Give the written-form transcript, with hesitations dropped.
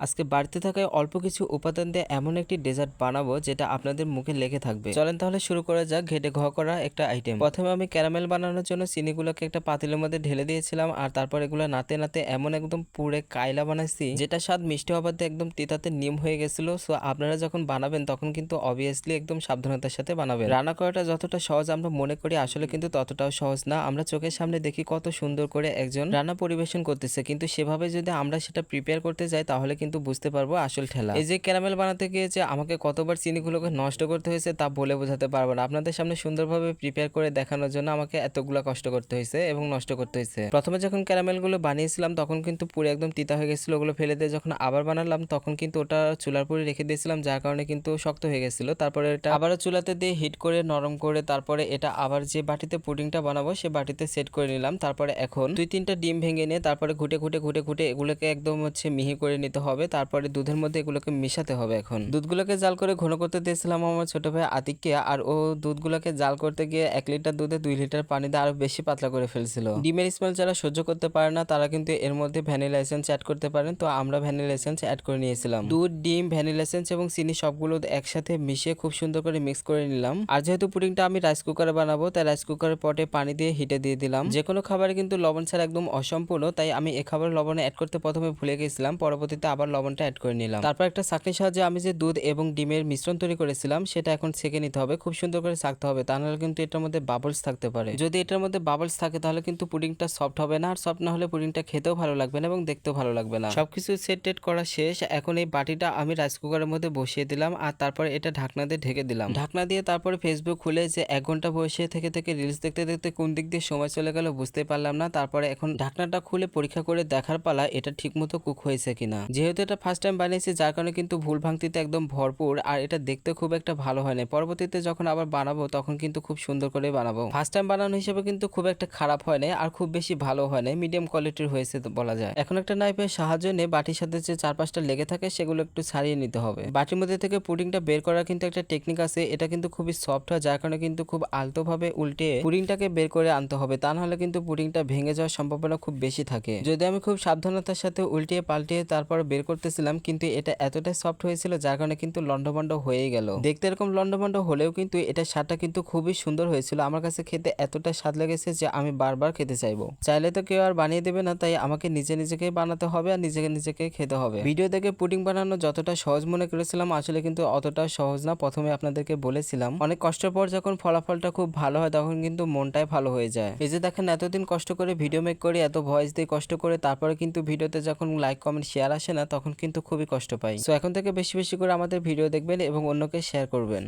আজকে বাড়িতে থাকায় অল্প কিছু উপাদান দিয়ে এমন একটি ডেজার্ট বানাবো যেটা আপনাদের মুখে লেগে থাকবে। চলেন তাহলে শুরু করা যাক ঘেটে ঘ করা একটা আইটেম। প্রথমে আমি ক্যারামেল বানানোর জন্য চিনিগুলোকে একটা পাতিলের মধ্যে ঢেলে দিয়েছিলাম, আর তারপর এগুলো নাতে নাতে এমন একদম পুরে কায়লা বানাইছি যেটা স্বাদ মিষ্টি হবার দিয়ে একদম তিতাতে নিম হয়ে গেছিল। সো আপনারা যখন বানাবেন তখন কিন্তু অবভিয়াসলি একদম সাবধানতার সাথে বানাবেন। রান্না করাটা যতটা সহজ আমরা মনে করি আসলে কিন্তু ততটাও সহজ না। আমরা চোখের সামনে দেখি কত সুন্দর করে একজন রান্না পরিবেশন করতেছে, কিন্তু সেভাবে যদি আমরা সেটা প্রিপেয়ার করতে যাই তাহলে কিন্তু বুঝতে পারবো আসল ঠেলা। এই যে ক্যারামেল বানাতে গিয়ে যে আমাকে কতবার চিনিগুলোকে নষ্ট করতে হয়েছে তা বলে বোঝাতে পারবো না। আপনাদের সামনে সুন্দরভাবে প্রিপেয়ার করে দেখানোর জন্য আমাকে এতগুলা কষ্ট করতে হয়েছে এবং নষ্ট করতে হয়েছে। প্রথমে যখন ক্যারামেল গুলো বানিয়েছিলাম তখন কিন্তু পুরো একদম তিতা হয়ে গেছিল, ওগুলো ফেলে দিয়ে যখন আবার বানালাম তখন কিন্তু ওটা চুলার পরে রেখে দিয়েছিলাম, যার কারণে কিন্তু শক্ত হয়ে গেছিল। তারপরে এটা আবারও চুলাতে দিয়ে হিট করে নরম করে তারপরে এটা আবার যে বাটিতে পুডিংটা বানাবো সে বাটিতে সেট করে নিলাম। তারপরে এখন 2-3টা ডিম ভেঙে নিয়ে তারপরে ঘুটে ঘুটে ঘুটে ঘুটে এগুলোকে একদম মিহি করে নিতে হবে। তারপরে দুধের মধ্যে এগুলোকে মিশাতে হবে। এখন দুধগুলোকে জাল করে ঘন করতে দিয়েছিলাম আমার ছোট ভাই আতিককে, আর ও দুধগুলোকে জাল করতে গিয়ে 1 লিটার দুধে 2 লিটার পানি দিয়ে আরো বেশি পাতলা করে ফেলছিল। ডিমের স্মেল যারা সহ্য করতে পারে না তারা কিন্তু এর মধ্যে ভ্যানিলা এসেন্স অ্যাড করতে পারেন, তো আমরা ভ্যানিলা এসেন্স অ্যাড করে নিয়েছিলাম। দুধ, ডিম, ভ্যানিলা এসেন্স এবং চিনি সবগুলো একসাথে মিশিয়ে খুব সুন্দর করে মিক্স করে নিলাম। আর যেহেতু পুডিংটা আমি রাইস কুকারে বানাবো তাই রাইস কুকারের পটে পানি দিয়ে হিটে দিয়ে দিলাম। যে কোনো খাবারে কিন্তু লবণ ছাড়া একদম অসম্পূর্ণ, তাই আমি এ খাবারে লবণ অ্যাড করতে প্রথমে ভুলে গেছিলাম, পরবর্তীতে আবার লবণটা অ্যাড করে নিলাম। তারপর একটা ছাঁকনির সাহায্যে আমি যে দুধ এবং ডিমের মিশ্রণ তৈরি করেছিলাম সেটা এখন ছেঁকে নিতে হবে। খুব সুন্দর করে ছাঁকতে হবে, তা নাহলে কিন্তু এটার মধ্যে বাবলস থাকতে পারে। যদি এটার মধ্যে বাবলস থাকে তাহলে কিন্তু পুডিংটা সফট হবে না, আর সফট না হলে পুডিংটা খেতেও ভালো লাগবে না এবং দেখতেও ভালো লাগবে না। সবকিছু সেট টেট করা শেষ। এখন এই বাটিটা আমি রাইস কুকারের মধ্যে বসিয়ে দিলাম, আর তারপর এটা ঢাকনা দিয়ে ঢেকে দিলাম। ঢাকনা দিয়ে তারপরে ফেসবুক খুলে যে 1 ঘন্টা বসে থেকে থেকে রিলস দেখতে দেখতে কোন দিক দিয়ে সময় চলে গেল বুঝতে পারলাম না। তারপরে এখন ঢাকনাটা খুলে পরীক্ষা করে দেখার পালা এটা ঠিকমতো কুক হয়েছে কিনা। যেহেতু এটা ফার্স্ট টাইম বানিয়েছি যার কারণে কিন্তু ভুল ভাঙতিতে একদম ভরপুর, আর এটা দেখতে খুব একটা ভালো হয় না। পরবর্তীতে যখন আবার বানাবো তখন কিন্তু খুব সুন্দর করে বানাবো। ফার্স্ট টাইম বানানো হিসেবে কিন্তু খুব একটা খারাপ হয় না, আর খুব বেশি ভালো হয় না, মিডিয়াম কোয়ালিটির হয়েছে বলা যায়। এখন একটা নাইফের সাহায্য নিয়ে বাটির সাথে যে 4-5টা লেগে থাকে সেগুলো একটু ছাড়িয়ে নিতে হবে। বাটির মধ্যে থেকে পুডিংটা বের করার কিন্তু একটা টেকনিক আছে, এটা কিন্তু খুবই সফট হয় যার কারণে কিন্তু খুব আলতো ভাবে উল্টে পুডিংটাকে বের করে আনতে হবে, তা নাহলে কিন্তু পুডিংটা ভেঙে যাওয়ার সম্ভাবনা খুব বেশি থাকে। যদি আমি খুব সাবধানতার সাথে উল্টিয়ে পাল্টিয়ে তারপর বের করতেছিলাম, কিন্তু এটা এতটাই সফট হয়েছিল যার কারণে কিন্তু লন্ডভন্ড হয়ে গেল। দেখতে এরকম লন্ডভন্ড হলেও কিন্তু এটা স্বাদটা কিন্তু খুবই সুন্দর হয়েছিল। আমার কাছে খেতে এতটা স্বাদ লেগেছে যে আমি বারবার খেতে চাইবো। চাইলে তো কেউ আর বানিয়ে দেবে না, তাই আমাকে নিজেকেই বানাতে হবে আর নিজেকে খেতে হবে। ভিডিও দেখে পুডিং বানানো যতটা সহজ মনে করেছিলাম আসলে কিন্তু অতটা সহজ না। প্রথমে আপনাদেরকে বলেছিলাম অনেক কষ্টের পর যখন ফলাফলটা খুব ভালো হয় তখন কিন্তু মনটাই ভালো হয়ে যায়। এই যে দেখেন এতদিন কষ্ট করে ভিডিও মেক করে এত ভয়েস দিয়ে কষ্ট করে তারপরে কিন্তু ভিডিওতে যখন লাইক কমেন্ট শেয়ার আসে না তখন কিন্তু খুবই কষ্ট পাই। সো এখন থেকে বেশি বেশি করে আমাদের ভিডিও দেখবেন এবং অন্যকে শেয়ার করবেন।